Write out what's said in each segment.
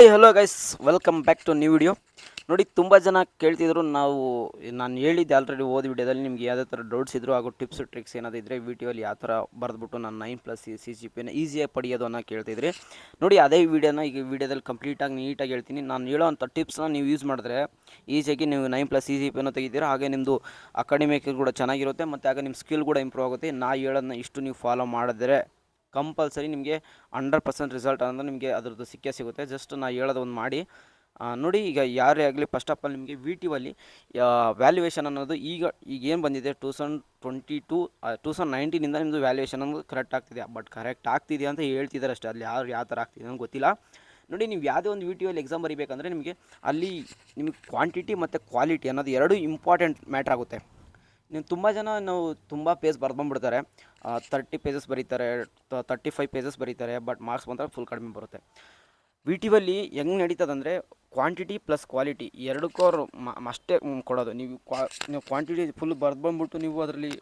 Hello guys, welcome back to new video. ನೋಡಿ, ತುಂಬ ಜನ ಕೇಳ್ತಿದ್ರು. ನಾನು ಹೇಳಿದ್ದೆ ಆಲ್ರೆಡಿ ಓದಿ ವಿಡಿಯೋದಲ್ಲಿ. ನಿಮ್ಗೆ ಯಾವುದೇ ಥರ ಡೌಟ್ಸ್ ಇದ್ರು ಹಾಗೂ ಟಿಪ್ಸ್ ಟ್ರಿಕ್ಸ್ ಏನಾದರೂ ಇದ್ದರೆ ವಿಡಿಯೋಲಿ ಯಾವ ಥರ ಬರೆದ್ಬಿಟ್ಟು ನಾನು 9+ ಸಿ ಜಿ ಪಿನ ಈಸಿಯಾಗಿ ಪಡೆಯೋದು ಅನ್ನೋ ಕೇಳ್ತಿದ್ರಿ. ನೋಡಿ, ಅದೇ ವಿಡಿಯೋನ ಈಗ ವಿಡಿಯೋದಲ್ಲಿ ಕಂಪ್ಲೀಟಾಗಿ ನೀಟಾಗಿ ಹೇಳ್ತೀನಿ. ನಾನು ಹೇಳೋವಂಥ ಟಿಪ್ಸ್ನ ನೀವು ಯೂಸ್ ಮಾಡಿದ್ರೆ ಈಸಿಯಾಗಿ ನೀವು 9+ ಸಿ ಜಿ ಪಿನ ತೆಗಿತೀರಾ. ಹಾಗೆ ನಿಮ್ಮದು ಅಕಾಡೆಮಿಕ್ ಕೂಡ ಚೆನ್ನಾಗಿರುತ್ತೆ, ಮತ್ತು ಆಗ ನಿಮ್ಮ ಸ್ಕಿಲ್ ಕೂಡ ಇಂಪ್ರೂವ್ ಆಗುತ್ತೆ. ನಾ ಹೇಳೋದನ್ನ ಇಷ್ಟು ನೀವು ಫಾಲೋ ಮಾಡಿದ್ರೆ ಕಂಪಲ್ಸರಿ ನಿಮಗೆ 100% ರಿಸಲ್ಟ್ ಅಂದರೆ ನಿಮಗೆ ಅದರದ್ದು ಸಿಗುತ್ತೆ. ಜಸ್ಟ್ ನಾ ಹೇಳೋದು ಒಂದು ಮಾಡಿ ನೋಡಿ. ಈಗ ಯಾರೇ ಆಗಲಿ, ಫಸ್ಟ್ ಆಫ್ ಆಲ್ ನಿಮಗೆ ವಿ ಟಿ ಯುವಲ್ಲಿ ವ್ಯಾಲ್ಯೂಯೇಷನ್ ಅನ್ನೋದು ಈಗ ಏನು ಬಂದಿದೆ 2019ಇಂದ ನಿಮ್ಮದು ವ್ಯಾಲ್ಯೂಯೇಷನ್ ಅನ್ನೋದು ಕರೆಕ್ಟ್ ಆಗ್ತಿದೆ. ಬಟ್ ಕರೆಕ್ಟ್ ಆಗ್ತಿದೆ ಅಂತ ಹೇಳ್ತಿದ್ದಾರೆ ಅಷ್ಟೇ. ಅಲ್ಲಿ ಯಾವ ಥರ ಆಗ್ತಿದೆ ಅಂತ ಗೊತ್ತಿಲ್ಲ. ನೋಡಿ, ನೀವು ಯಾವುದೇ ಒಂದು ವಿ ಟಿ ಯುವಲ್ಲಿ ಎಕ್ಸಾಮ್ ಬರೀಬೇಕಂದ್ರೆ ನಿಮಗೆ ಅಲ್ಲಿ ನಿಮಗೆ ಕ್ವಾಂಟಿಟಿ ಮತ್ತು ಕ್ವಾಲಿಟಿ ಅನ್ನೋದು ಎರಡು ಇಂಪಾರ್ಟೆಂಟ್ ಮ್ಯಾಟ್ರ್ ಆಗುತ್ತೆ. ನೀವು ತುಂಬ ಪೇಜ್ ಬರ್ಕೊಂಡ್ಬಿಡ್ತಾರೆ. 30 ಪೇಜಸ್ ಬರೀತಾರೆ, 35 ಪೇಜಸ್ ಬರೀತಾರೆ. ಬಟ್ ಮಾರ್ಕ್ಸ್ ಬಂದರೆ ಫುಲ್ ಕಡಿಮೆ ಬರುತ್ತೆ. ವಿ ಟಿ ಯುವಲ್ಲಿ ಹೆಂಗೆ ನಡೀತದಂದರೆ ಕ್ವಾಂಟಿಟಿ ಪ್ಲಸ್ ಕ್ವಾಲಿಟಿ ಎರಡಕ್ಕೂ ಅವರು ಅಷ್ಟೇ ಕೊಡೋದು. ನೀವು ಕ್ವಾಂಟಿಟಿ ಫುಲ್ ಬಂದ್ಬಿಟ್ಟು ನೀವು ಅದರಲ್ಲಿ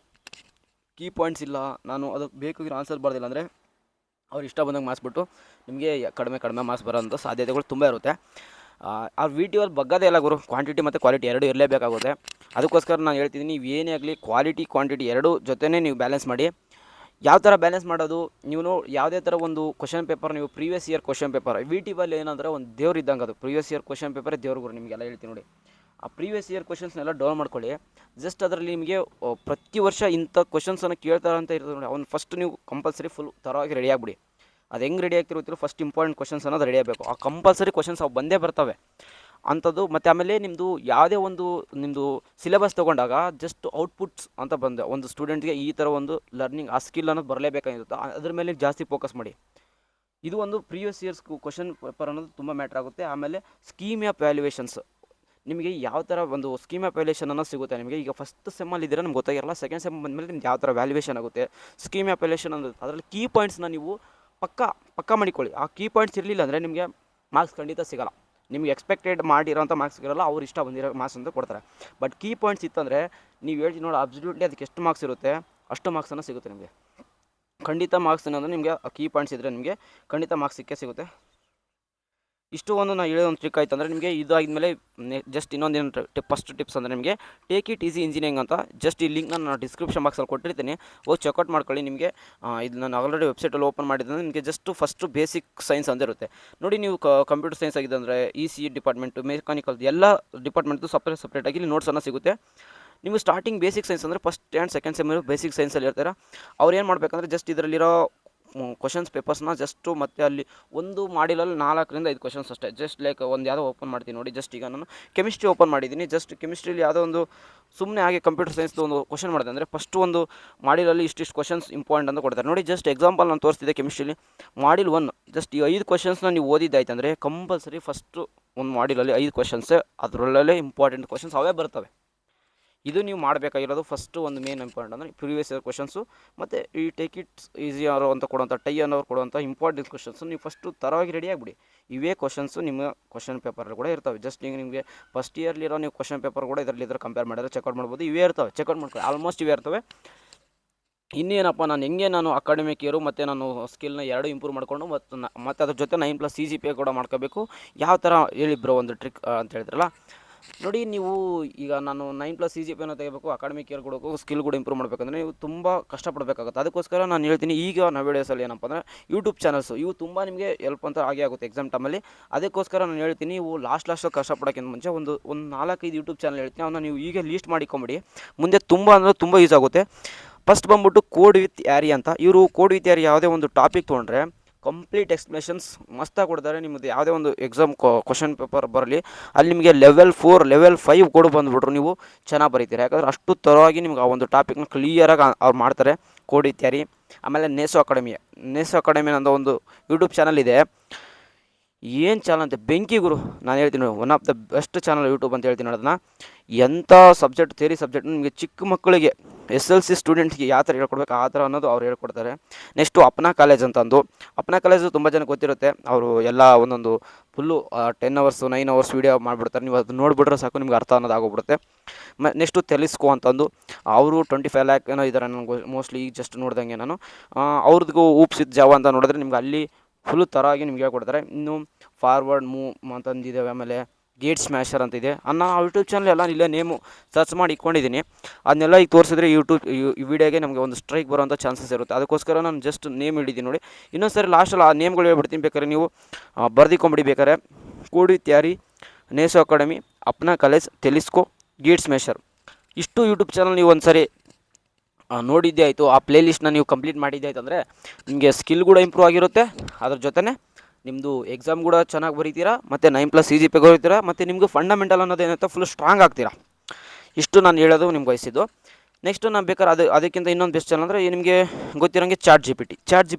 ಕೀ ಪಾಯಿಂಟ್ಸ್ ಇಲ್ಲ, ನಾನು ಅದಕ್ಕೆ ಬೇಕಾಗಿರೋ ಆನ್ಸರ್ ಬರ್ದಿಲ್ಲ ಅಂದರೆ ಅವ್ರು ಇಷ್ಟ ಬಂದಂಗೆ ಮಾರ್ಕ್ಸ್ ಬಿಟ್ಟು ನಿಮಗೆ ಕಡಿಮೆ ಮಾರ್ಕ್ಸ್ ಬರೋಂಥ ಸಾಧ್ಯತೆಗಳು ತುಂಬ ಇರುತ್ತೆ. ಆ ವಿ ಟಿ ಯುವಲ್ಲಿ ಬಗ್ಗದೇ ಇಲ್ಲ ಗುರು. ಕ್ವಾಂಟಿಟಿ ಮತ್ತು ಕ್ವಾಲಿಟಿ ಎರಡು ಇರಲೇಬೇಕಾಗುತ್ತೆ. ಅದಕ್ಕೋಸ್ಕರ ನಾನು ಹೇಳ್ತಿದ್ದೀನಿ, ನೀವು ಏನೇ ಆಗಲಿ ಕ್ವಾಲಿಟಿ ಕ್ವಾಂಟಿಟಿ ಎರಡು ಜೊತೆನೇ ನೀವು ಬ್ಯಾಲೆನ್ಸ್ ಮಾಡಿ. ಯಾವ ಥರ ಬ್ಯಾಲೆನ್ಸ್ ಮಾಡೋದು, ನೀವು ಯಾವುದೇ ಥರ ಒಂದು ಕ್ವಶನ್ ಪೇಪರ್, ನೀವು previous year question paper V T ಯುವಲ್ಲಿ ಏನಂದರೆ ಒಂದು ದೇವ್ರು ಇದ್ದಂಗೆ. ಅದು ಪ್ರೀವಿಯಸ್ ಇಯರ್ ಕ್ವಶನ್ ಪೇಪರ್ ದೇವ್ರಿಗೂ ನಿಮಗೆಲ್ಲ ಹೇಳ್ತೀನಿ ನೋಡಿ. ಆ ಪ್ರೀವಿಯಸ್ ಇಯರ್ ಕ್ವಶನ್ಸ್ನೆಲ್ಲ ಡೌನ್ ಮಾಡ್ಕೊಳ್ಳಿ. ಜಸ್ಟ್ ಅದರಲ್ಲಿ ನಿಮಗೆ ಪ್ರತಿ ವರ್ಷ ಇಂಥ ಕ್ವಶನ್ಸನ್ನು ಕೇಳ್ತಾರೆ ಅಂತ ಇರ್ತದೆ ನೋಡಿ. ಅವ್ನು ಫಸ್ಟ್ ನೀವು ಕಂಪಲ್ಸರಿ ಫುಲ್ ಥರವಾಗಿ ರೆಡಿ ಆಗಿಬಿಡಿ. ಅದು ಹೆಂಗೆ ರೆಡಿ ಆಗ್ತಿರುತ್ತಿರೋ ಫಸ್ಟ್ ಇಂಪಾರ್ಟೆಂಟ್ ಕ್ವಶನ್ಸ್ ಅನ್ನೋದು ರೆಡಿ ಆಗಬೇಕು. ಆ ಕಂಪಲ್ಸರಿ ಕ್ವಶನ್ಸ್ ಅವು ಬಂದೇ ಬರ್ತವೆ ಅಂಥದ್ದು. ಮತ್ತು ಆಮೇಲೆ ಯಾವುದೇ ಒಂದು ನಿಮ್ಮದು ಸಿಲೆಬಸ್ ತೊಗೊಂಡಾಗ ಜಸ್ಟ್ ಔಟ್ಪುಟ್ಸ್ ಅಂತ ಒಂದು ಸ್ಟೂಡೆಂಟ್ಗೆ ಈ ಥರ ಒಂದು ಲರ್ನಿಂಗ್ ಆ ಸ್ಕಿಲ್ ಅನ್ನೋದು ಬರಲೇಬೇಕಾಗಿರುತ್ತೆ. ಅದ್ರ ಮೇಲೆ ಜಾಸ್ತಿ ಫೋಕಸ್ ಮಾಡಿ. ಇದು ಒಂದು ಪ್ರೀವಿಯಸ್ ಇಯರ್ಸ್ ಕ್ವಶನ್ ಪೇಪರ್ ಅನ್ನೋದು ತುಂಬ ಮ್ಯಾಟ್ರ್ ಆಗುತ್ತೆ. ಆಮೇಲೆ ಸ್ಕೀಮ್ ಆಫ್ ವ್ಯಾಲ್ಯೂಯೇಷನ್ಸ್, ನಿಮಗೆ ಯಾವ ಥರ ಒಂದು ಸ್ಕೀಮ್ ಆಫ್ ವ್ಯಾಲ್ಯೂಯೇಷನ್ ಅನ್ನೋದು ಸಿಗುತ್ತೆ ನಿಮಗೆ. ಈಗ ಫಸ್ಟ್ ಸೆಮ್ಮಲ್ಲಿ ಇದ್ದರೆ ನಮ್ಗೆ ಗೊತ್ತಾಗಿರಲ್ಲ, ಸೆಕೆಂಡ್ ಸೆಮ್ ಬಂದಮೇಲೆ ನಿಮ್ಗೆ ಯಾವ ಥರ ವ್ಯಾಲ್ಯೂಯೇಷನ್ ಆಗುತ್ತೆ. ಸ್ಕೀಮ್ ಆಫ್ ವ್ಯಾಲ್ಯೂಯೇಷನ್ ಅನ್ನೋದು ಅದರಲ್ಲಿ ಕೀ ಪಾಯಿಂಟ್ಸ್ನ ನೀವು ಪಕ್ಕ ಮಾಡಿಕೊಳ್ಳಿ. ಆ ಕೀ ಪಾಯಿಂಟ್ಸ್ ಇರಲಿಲ್ಲ ಅಂದರೆ ನಿಮಗೆ ಮಾರ್ಕ್ಸ್ ಖಂಡಿತ ಸಿಗೋಲ್ಲ. ನಿಮ್ಗೆ ಎಕ್ಸ್ಪೆಕ್ಟೆಡ್ ಮಾಡಿರೋಂಥ ಮಾರ್ಕ್ಸ್ ಇರೋಲ್ಲ, ಅವ್ರು ಇಷ್ಟ ಬಂದಿರೋ ಮಾರ್ಕ್ಸ್ ಅಂತ ಕೊಡ್ತಾರೆ. ಬಟ್ ಕೀ ಪಾಯಿಂಟ್ಸ್ ಇತ್ತಂದರೆ ನೀವು ಹೇಳ್ತೀನಿ ನೋಡಿ, ಅಬ್ಸಲ್ಯೂಟ್ಲಿ ಅದಕ್ಕೆ ಎಷ್ಟು ಮಾರ್ಕ್ಸ್ ಇರುತ್ತೆ ಅಷ್ಟು ಮಾರ್ಕ್ಸನ್ನು ಸಿಗುತ್ತೆ ನಿಮಗೆ. ಖಂಡಿತ ಮಾರ್ಕ್ಸ್ ಏನಂದರೆ ನಿಮಗೆ ಆ ಕೀ ಪಾಯಿಂಟ್ಸ್ ಇದ್ದರೆ ನಿಮಗೆ ಖಂಡಿತ ಮಾರ್ಕ್ಸ್ ಸಿಗುತ್ತೆ. ಇಷ್ಟು ಒಂದು ನಾನು ಹೇಳೋದೊಂದು ಟ್ರಿಕ್ ಆಯ್ತು ಅಂದರೆ ನಿಮಗೆ ಇದಾಗಿದ್ಮೇಲೆ ಜಸ್ಟ್ ಇನ್ನೊಂದೇನು ಫಸ್ಟ್ ಟಿಪ್ಸ್ ಅಂದರೆ ನಿಮಗೆ ಟೇಕ್ ಇಟ್ ಈಸಿ ಇಂಜಿನಿಯರಿಂಗ್ ಅಂತ ಜಸ್ಟ್ ಈ ಲಿಂಕ್ನ ನಾನು ಡಿಸ್ಕ್ರಿಪ್ಷನ್ ಬಾಕ್ಸಲ್ಲಿ ಕೊಟ್ಟಿರ್ತೀನಿ, ಹೋಗಿ ಚೆಕ್ಔಟ್ ಮಾಡ್ಕೊಳ್ಳಿ. ನಿಮಗೆ ಇದು ನಾನು ಆಲ್ರೆಡಿ ವೆಬ್ಸೈಟಲ್ಲಿ ಓಪನ್ ಮಾಡಿದ್ರೆ ನಿಮಗೆ ಜಸ್ಟ್ ಫಸ್ಟು ಬೇಸಿಕ್ ಸೈನ್ಸ್ ಅಂತ ಇರುತ್ತೆ ನೋಡಿ. ನೀವು ಕಂಪ್ಯೂಟರ್ ಸೈನ್ಸ್ ಆಗಿದೆ ಅಂದರೆ ಇ ಡಿಪಾರ್ಟ್ಮೆಂಟು, ಮೆಕ್ಯಾನಿಕಲ್ ಎಲ್ಲ ಡಿಪಾರ್ಟ್ಮೆಂಟ್ದು ಸಪ್ರೇಟಾಗಿ ಇಲ್ಲಿ ನೋಟ್ಸನ್ನು ಸಿಗುತ್ತೆ. ನೀವು ಸ್ಟಾರ್ಟಿಂಗ್ ಬೇಸಿಕ್ ಸೈನ್ಸ್ ಅಂದರೆ first and second sem basic ಸೈನ್ಸಲ್ಲಿ ಇರ್ತಾರೆ. ಅವ್ರು ಏನು ಮಾಡಬೇಕಂದ್ರೆ ಜಸ್ಟ್ ಇದರಲ್ಲಿರೋ ಕ್ವಶನ್ಸ್ ಪೇಪರ್ಸ್ನ ಜಸ್ಟು ಮತ್ತು ಅಲ್ಲಿ ಒಂದು ಮಾಡಿಲಲ್ಲಿ 4 ರಿಂದ 5 ಕ್ವಶನ್ಸ್ ಅಷ್ಟೇ. ಜಸ್ಟ್ ಲೈಕ್ ಒಂದು ಯಾವುದೋ ಓಪನ್ ಮಾಡ್ತೀನಿ ನೋಡಿ. ಜಸ್ಟ್ ಈಗ ನಾನು ಕೆಮಿಸ್ಟ್ರಿ ಓಪನ್ ಮಾಡಿದ್ದೀನಿ. ಜಸ್ಟ್ ಕೆಮಿಸ್ಟ್ರಿಲಿ ಯಾವುದೋ ಒಂದು ಸುಮ್ಮನೆ ಹಾಗೆ ಕಂಪ್ಯೂಟರ್ ಸೈನ್ಸ್ದು ಒಂದು ಕ್ವಶನ್ ಮಾಡಿದೆ ಅಂದರೆ ಫಸ್ಟು ಒಂದು ಮಾಡಿಲಲ್ಲಿ ಇಷ್ಟಿಷ್ಟು ಕ್ವಶನ್ಸ್ ಇಂಪಾರ್ಟೆಂಟ್ ಅಂತ ಕೊಡ್ತಾರೆ ನೋಡಿ. ಜಸ್ಟ್ ಎಕ್ಸಾಂಪಲ್ ನಾನು ತೋರಿಸ್ತಿದ್ದೆ ಕೆಮಿಸ್ಟ್ರಿಲಿ ಮಾಡಿಲ್ 1 ಜಸ್ಟ್ ಈ 5 ಕ್ವಶನ್ಸ್ನ ನೀವು ಓದಿದ್ದಾಯ್ತು ಅಂದರೆ ಕಂಪಲ್ಸರಿ ಫಸ್ಟು ಒಂದು ಮಾಡಿಲಲ್ಲಿ 5 ಕ್ವಶನ್ಸೇ ಅದರಲ್ಲೇ ಇಂಪಾರ್ಟೆಂಟ್ ಕ್ವಶನ್ಸ್ ಅವೇ ಬರ್ತವೆ. ಇದು ನೀವು ಮಾಡಬೇಕಾಗಿರೋದು ಫಸ್ಟು ಒಂದು ಮೇನ್ ಇಂಪಾರ್ಟೆಂಟ್ ಅಂದರೆ ಪ್ರೀವಿಯಸ್ ಇಯರ್ ಕ್ವಶನ್ಸು ಮತ್ತು ಈ ಟೇಕ್ ಇಟ್ ಈಸಿ ಅವರು ಅಂತ ಕೊಡುವಂಥ ಟೈ ಅನ್ನೋರು ಕೊಡುವಂಥ ಇಂಪಾರ್ಟೆಂಟ್ ಕ್ವಶನ್ಸು ನೀವು ಫಸ್ಟು ತರವಾಗಿ ರೆಡಿ ಆಗಿಬಿಡಿ. ಇವೇ ಕ್ವಶನ್ಸು ನಿಮ್ಮ ಕ್ವಶನ್ ಪೇಪರಲ್ಲಿ ಕೂಡ ಇರ್ತವೆ. ಜಸ್ಟ್ ಈಗ ನಿಮಗೆ ಫಸ್ಟ್ ಇಯರ್ಲಿರೋ ನೀವು ಕ್ವಶನ್ ಪೇಪರ್ ಕೂಡ ಇದರಲ್ಲಿ ಕಂಪೇರ್ ಮಾಡಿದ್ರೆ ಚೆಕ್ಔಟ್ ಮಾಡ್ಬೋದು. ಇವೇ ಇರ್ತವೆ, ಚೆಕ್ಔಟ್ ಮಾಡ್ಕೊಳ್ಳಿ. ಆಲ್ಮೋಸ್ಟ್ ಇವೇ ಇರ್ತವೆ. ಇನ್ನೇನಪ್ಪ, ನಾನು ಅಕಾಡೆಮಿಕ್ ಇಯರು ಮತ್ತು ನಾನು ಸ್ಕಿಲ್ನ ಎರಡು ಇಂಪ್ರೂವ್ ಮಾಡಿಕೊಂಡು ಮತ್ತು ಅದ್ರ ಜೊತೆ 9+ ಸಿ ಜಿ ಪಿ ಕೂಡ ಮಾಡ್ಕೋಬೇಕು. ಯಾವ ಥರ ಹೇಳಿ ಬ್ರೋ ಒಂದು ಟ್ರಿಕ್ ಅಂತ ಹೇಳಿದ್ರಲ್ಲ ನೋಡಿ. ನೀವು ಈಗ ನಾನು 9+ ಸಿ ಜಿ ಪಿಯನ್ನು ತೆಗಿಬೇಕು, ಅಕಾಡೆಮಿಕ್ ಇಯರ್ ಕೊಡಬೇಕು, ಸ್ಕಿಲ್ ಕೂಡ ಇಂಪ್ರೂವ್ ಮಾಡಬೇಕಂದ್ರೆ ನೀವು ತುಂಬ ಕಷ್ಟಪಡಬೇಕಾಗುತ್ತೆ. ಅದಕ್ಕೋಸ್ಕರ ನಾನು ಹೇಳ್ತೀನಿ, ಈಗ ನಾವು ವಿಡಿಯೋಸಲ್ಲಿ ಏನಪ್ಪ ಅಂದರೆ ಯೂಟ್ಯೂಬ್ ಚಾನಲ್ಸು ಇವು ತುಂಬ ನಿಮಗೆ ಹೆಲ್ಪ್ ಅಂತ ಆಗುತ್ತೆ ಎಕ್ಸಾಮ್ ಟೈಮಲ್ಲಿ. ಅದಕ್ಕೋಸ್ಕರ ನಾನು ಹೇಳ್ತೀನಿ, ನೀವು ಲಾಸ್ಟ್ ಕಷ್ಟಪಡೋಕ್ಕಿಂತ ಮುಂಚೆ ಒಂದು 4-5 ಯೂಟ್ಯೂಬ್ ಚಾನಲ್ ಹೇಳ್ತೀನಿ. ಅವನ್ನ ನೀವು ಈಗ ಲೀಸ್ಟ್ ಮಾಡಿಕೊಂಬಿಡಿ. ಮುಂದೆ ತುಂಬ ಯೂಸ್ ಆಗುತ್ತೆ. ಫಸ್ಟ್ ಬಂದ್ಬಿಟ್ಟು ಕೋಡ್ ವಿತ್ ಯಾರಿ ಅಂತ. ಇವರು ಕೋಡ್ ವಿತ್ ಯಾರಿ ಯಾವುದೇ ಒಂದು ಟಾಪಿಕ್ ತೊಗೊಂಡ್ರೆ ಕಂಪ್ಲೀಟ್ ಎಕ್ಸ್ಪ್ಲೇಷನ್ಸ್ ಮಸ್ತಾಗಿ ಕೊಡ್ತಾರೆ. ನಿಮ್ಮದು ಯಾವುದೇ ಒಂದು ಎಕ್ಸಾಮ್ ಕ್ವಶನ್ ಪೇಪರ್ ಬರಲಿ, ಅಲ್ಲಿ ನಿಮಗೆ ಲೆವೆಲ್ 4 ಲೆವೆಲ್ 5 ಕೊಡು ಬಂದುಬಿಟ್ರು ನೀವು ಚೆನ್ನಾಗಿ ಬರೀತೀರಿ. ಯಾಕಂದರೆ ಅಷ್ಟು ತರವಾಗಿ ನಿಮ್ಗೆ ಆ ಒಂದು ಟಾಪಿಕ್ನ ಕ್ಲಿಯರಾಗಿ ಅವ್ರು ಮಾಡ್ತಾರೆ ಕೋಡ್ ವಿತ್ ಯಾರಿ. ಆಮೇಲೆ ನೇಸೋ ಅಕಾಡೆಮಿ ಅನ್ನೋ ಒಂದು ಯೂಟ್ಯೂಬ್ ಚಾನಲ್ ಇದೆ. ಏನು ಚಾನಲ್ ಅಂತ ಬೆಂಕಿ ಗುರು, ನಾನು ಹೇಳ್ತೀನಿ one of the best channel YouTube ಅಂತ ಹೇಳ್ತೀನಿ. ಅದನ್ನು ಎಂಥ ಸಬ್ಜೆಕ್ಟ್ ಥಿಯರಿ ಸಬ್ಜೆಕ್ಟ್ ನಿಮಗೆ ಚಿಕ್ಕ ಮಕ್ಕಳಿಗೆ SLC ಸ್ಟೂಡೆಂಟ್ಸ್ಗೆ ಯಾವ ಥರ ಹೇಳ್ಕೊಡ್ಬೇಕು ಆ ಥರ ಅನ್ನೋದು ಅವ್ರು ಹೇಳ್ಕೊಡ್ತಾರೆ. ನೆಕ್ಸ್ಟು ಅಪ್ನಾ ಕಾಲೇಜ್ ಅಂತಂದು, ಅಪ್ನಾ ಕಾಲೇಜು ತುಂಬ ಜನ ಗೊತ್ತಿರುತ್ತೆ. ಅವರು ಎಲ್ಲ ಒಂದೊಂದು ಫುಲ್ಲು 10 ಅವರ್ಸು 9 ಅವರ್ಸ್ ವೀಡಿಯೋ ಮಾಡಿಬಿಡ್ತಾರೆ. ನೀವು ಅದು ನೋಡಿಬಿಟ್ರೆ ಸಾಕು ನಿಮ್ಗೆ ಅರ್ಥ ಅನ್ನೋದು ಆಗೋಗ್ಬಿಡುತ್ತೆ. ನೆಕ್ಸ್ಟು ತೆಲಿಸ್ಕೋ ಅಂತಂದು, ಅವರು 25 lakh ಏನೋ ಇದ್ದಾರೆ ನನಗೆ ಮೋಸ್ಟ್ಲಿ ಈಗ ಜಸ್ಟ್ ನೋಡ್ದಂಗೆ ನಾನು. ಅವ್ರದ್ದು ಊಪ್ಸಿದ್ ಜಾವ ಅಂತ ನೋಡಿದ್ರೆ ನಿಮ್ಗೆ ಅಲ್ಲಿ ಫುಲ್ಲು ಥರವಾಗಿ ನಿಮ್ಗೆ ಹೇಳ್ಕೊಡ್ತಾರೆ. ಇನ್ನು ಫಾರ್ವರ್ಡ್ ಮೂವ್ ಅಂತಂದಿದ್ದಾವೆ, ಆಮೇಲೆ ಗೇಟ್ ಸ್ಮ್ಯಾಶರ್ ಅಂತಿದೆ. ನಾನು ಆ ಯೂಟ್ಯೂಬ್ ಚಾನಲ್ ಎಲ್ಲ ಇಲ್ಲೇ ನೇಮು ಸರ್ಚ್ ಮಾಡಿ ಇಟ್ಕೊಂಡಿದ್ದೀನಿ. ಅದನ್ನೆಲ್ಲ ಈಗ ತೋರಿಸಿದ್ರೆ ಈ ವಿಡಿಯೋಗೆ ನಮಗೆ ಒಂದು ಸ್ಟ್ರೈಕ್ ಬರೋಂಥ ಚಾನ್ಸಸ್ ಇರುತ್ತೆ. ಅದಕ್ಕೋಸ್ಕರ ನಾನು ಜಸ್ಟ್ ನೇಮ್ ಹಿಡಿದ್ದೀನಿ ನೋಡಿ. ಇನ್ನೊಂದು ಸರಿ ಲಾಸ್ಟಲ್ಲಿ ಆ ನೇಮ್ಗಳು ಹೇಳ್ಬಿಡ್ತೀನಿ, ಬೇಕಾದ್ರೆ ನೀವು ಬರ್ದಿಕೊಂಬಿಡಿ. ಬೇಕಾದ್ರೆ ಕೂಡಿ ತ್ಯಾರಿ, ನೇಸೋ ಅಕಾಡೆಮಿ, ಅಪ್ನಾ ಕಾಲೇಜ್, ಟೆಲಿಸ್ಕೋ, ಗೇಟ್ ಸ್ಮ್ಯಾಶರ್, ಇಷ್ಟು ಯೂಟ್ಯೂಬ್ ಚಾನಲ್ ನೀವು ಒಂದು ಸರಿ ನೋಡಿದ್ದೇ ಆಯಿತು, ಆ ಪ್ಲೇ ಲಿಸ್ಟ್ನ ನೀವು ಕಂಪ್ಲೀಟ್ ಮಾಡಿದ್ದೆ ಆಯ್ತು ಅಂದರೆ ನಿಮಗೆ ಸ್ಕಿಲ್ ಕೂಡ ಇಂಪ್ರೂವ್ ಆಗಿರುತ್ತೆ. ಅದ್ರ ಜೊತೆನೇ ನಿಮ್ಮದು ಎಕ್ಸಾಮ್ ಕೂಡ ಚೆನ್ನಾಗಿ ಬರೀತೀರಾ, ಮತ್ತು 9+ CGPA ಬರೀತೀರಾ, ಮತ್ತು ನಿಮ್ಮದು ಫಂಡಮೆಂಟಲ್ ಅನ್ನೋದು ಏನಾಯ್ತು ಫುಲ್ ಸ್ಟ್ರಾಂಗ್ ಆಗ್ತೀರಾ. ಇಷ್ಟು ನಾನು ಹೇಳೋದು ನಿಮ್ಗೆ ಬಯಸಿದ್ದು. ನೆಕ್ಸ್ಟು ನಾನು ಬೇಕಾದ್ರೆ ಅದಕ್ಕಿಂತ ಇನ್ನೊಂದು ಬೆಸ್ಟ್ ಚಾನಲ್ ಅಂದರೆ ನಿಮಗೆ ಗೊತ್ತಿರೋಂಗೆ ಚಾಟ್ ಜಿ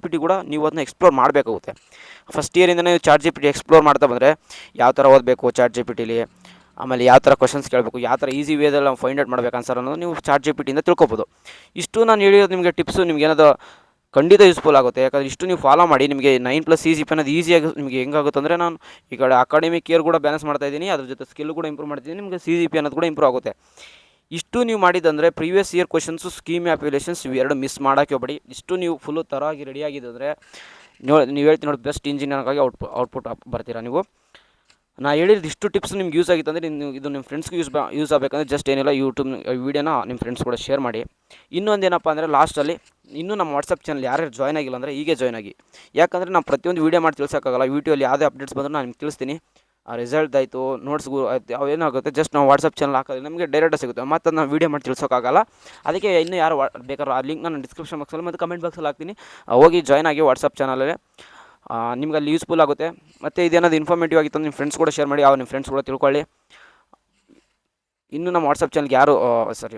ಪಿ ಟಿ ಕೂಡ ನೀವು ಅದನ್ನ ಎಕ್ಸ್ಪ್ಲೋರ್ ಮಾಡಬೇಕಾಗುತ್ತೆ. ಫಸ್ಟ್ ಇಯರಿಂದನೇ ನೀವು chat G P T explore ಮಾಡ್ತಾ ಬಂದರೆ ಯಾವ ಥರ ಓದಬೇಕು ಚಾಟ್ ಜಿ ಪಿ ಟಿಲಿ, ಆಮೇಲೆ ಯಾವ ಥರ ಕ್ವಶನ್ಸ್ ಕೇಳಬೇಕು, ಯಾವ ಥರ ಈಸಿ ವೇದಲ್ಲಿ ನಾವು ಫೈಂಡ್ ಔಟ್ ಮಾಡ್ಬೇಕು ಆನ್ಸರ್ ಅನ್ನೋದು ನೀವು ಚಾಟ್ ಜಿ ಪಿ ಟಿಯಿಂದ ತಿಳ್ಕೊಬೋದು. ಇಷ್ಟು ನಾನು ಹೇಳಿರೋದು ನಿಮಗೆ ಟಿಪ್ಸು ನಿಮ್ಗೆ ಏನಾದರೂ ಖಂಡಿತ ಯೂಸ್ಫುಲ್ ಆಗುತ್ತೆ. ಯಾಕಂದರೆ ಇಷ್ಟು ನೀವು ಫಾಲೋ ಮಾಡಿ ನಿಮಗೆ 9+ CGPA ಅನ್ನೋದು ಈಸಿಯಾಗಿ ನಿಮಗೆ ಹೆಂಗಾಗುತ್ತೆ ಅಂದರೆ, ನಾನು ಈ ಕಡೆ ಅಕಾಡೆಮಿಕ್ ಇಯರ್ ಕೂಡ ಬ್ಯಾಲೆನ್ಸ್ ಮಾಡ್ತಾಯಿದ್ದೀನಿ, ಅದ್ರ ಜೊತೆ ಸ್ಕಿಲ್ ಕೂಡ ಇಂಪ್ರೂವ್ ಮಾಡ್ತಿದ್ದೀನಿ, ನಿಮಗೆ CGPA ಅನ್ನೋದು ಕೂಡ ಇಂಪ್ರೂವ್ ಆಗುತ್ತೆ. ಇಷ್ಟು ನೀವು ಮಾಡಿದಂದರೆ ಪ್ರೀವಿಯಸ್ ಇಯರ್ ಕ್ವಶನ್ಸು, ಸ್ಕೀಮ್ ಆ್ಯಪ್ಯುಲೇಷನ್ಸ್ ಇವೆರಡು ಮಿಸ್ ಮಾಡೋಕ್ಕೆ ಹೋಗಬೇಡಿ. ಇಷ್ಟು ನೀವು ಫುಲ್ಲು ಥರವಾಗಿ ರೆಡಿಯಾಗಿದೆ ಅಂದರೆ ನೀವು ಹೇಳ್ತೀನಿ ನೋಡಿ, ಬೆಸ್ಟ್ ಇಂಜಿನಿಯರ್ಗಾಗಿ ಔಟ್ಪುಟ್ ಬರ್ತೀರಾ ನೀವು. ನಾನು ಹೇಳಿದ್ದು ಇಷ್ಟು ಟಿಪ್ಸ್ ನಿಮ್ಗೆ ಯೂಸ್ ಆಗಿತ್ತು ಅಂದರೆ ಇದು ನಿಮ್ಮ ಫ್ರೆಂಡ್ಸ್ಗೆ ಯೂಸ್ ಆಗಬೇಕಂದ್ರೆ ಜಸ್ಟ್ ಏನಿಲ್ಲ, ಯೂಟ್ಯೂಬ್ ವೀಡಿಯೋನ ನಿಮ್ಮ ಫ್ರೆಂಡ್ಸ್ ಕೂಡ ಶೇರ್ ಮಾಡಿ. ಇನ್ನೊಂದು ಏನಪ್ಪ ಅಂದರೆ ಲಾಸ್ಟಲ್ಲಿ ಇನ್ನೂ ನಮ್ಮ ವಾಟ್ಸಪ್ ಚಾನಲ್ ಯಾರ್ಯಾರು ಜಾಯ್ನ್ ಆಗಿಲ್ಲ ಅಂದರೆ ಹೀಗೆ ಜಾಯ್ನ್ ಆಗಿ. ಯಾಕಂದರೆ ನಾನು ಪ್ರತಿಯೊಂದು ವೀಡಿಯೋ ಮಾಡಿ ತಿಳಿಸೋಕ್ಕಾಗಲ್ಲ. ಯೂಟ್ಯೂಬಲ್ಲಿ ಯಾವುದೇ ಅಪ್ಡೇಟ್ಸ್ ಬಂದರೂ ನಾನು ನಿಮ್ಗೆ ತಿಳಿಸ್ತೀನಿ. ಆ ರಿಸಲ್ಟ್ ಆಯಿತು, ನೋಟ್ಸ್ಗೂ ಆಯ್ತು, ಅವೇನಾಗುತ್ತೆ ಜಸ್ಟ್ ನಾವು ವಾಟ್ಸಪ್ ಚಾನಲ್ ಹಾಕೋದು ನಮಗೆ ಡೈರೆಕ್ಟಾಗಿ ಸಿಗುತ್ತೆ. ಮತ್ತು ನಾನು ವೀಡಿಯೋ ಮಾಡಿ ತಿಳಿಸೋಕ್ಕಾಗಲ್ಲ. ಅದಕ್ಕೆ ಇನ್ನೂ ಯಾರು ಬೇಕಾದ್ರೆ ಆ ಲಿಂಕ್ ನಾನು ಡಿಸ್ಕ್ರಿಪ್ಷನ್ ಬಾಕ್ಸಲ್ಲಿ ಮತ್ತು ಕಮೆಂಟ್ ಬಾಕ್ಸಲ್ಲಿ ಹಾಕ್ತೀನಿ. ಹೋಗಿ ಜಾಯ್ನ್ ಆಗಿ ವಾಟ್ಸಪ್ ಚಾನಲಲ್ಲಿ, ನಿಮ್ಗೆ ಅಲ್ಲಿ ಯೂಸ್ಫುಲ್ ಆಗುತ್ತೆ. ಮತ್ತು ಇದೇನಾದ್ರು ಇನ್ಫಾರ್ಮೇಟಿವ್ ಆಗಿತ್ತು ನಿಮ್ಮ ಫ್ರೆಂಡ್ಸ್ ಕೂಡ ಶೇರ್ ಮಾಡಿ, ನಿಮ್ಮ ಫ್ರೆಂಡ್ಸ್ ಕೂಡ ತಿಳ್ಕೊಳ್ಳಿ. ಇನ್ನೂ ನಮ್ಮ ವಾಟ್ಸಪ್ ಚಾನಲ್ಗೆ ಯಾರು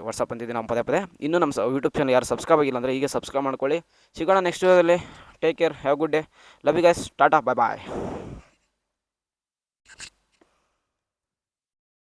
ವಾಟ್ಸಪ್ ಅಂತಿದ್ದೀನಿ ನಮ್ಮ ಪದೇ ಇನ್ನೂ ನಮ್ಮ ಯೂಟ್ಯೂಬ್ ಚಾನಲ್ ಯಾರು ಸಬ್ಸ್ಕ್ರೈಬ್ ಆಗಿಲ್ಲ ಅಂದರೆ ಈಗ ಸಬ್ಸ್ಕ್ರೈಬ್ ಮಾಡ್ಕೊಳ್ಳಿ. ಸಿಗೋಣ ನೆಕ್ಸ್ಟ್ ವಿಡಿಯೋದಲ್ಲಿ. Take care, have good day, love you guys, tata, bye.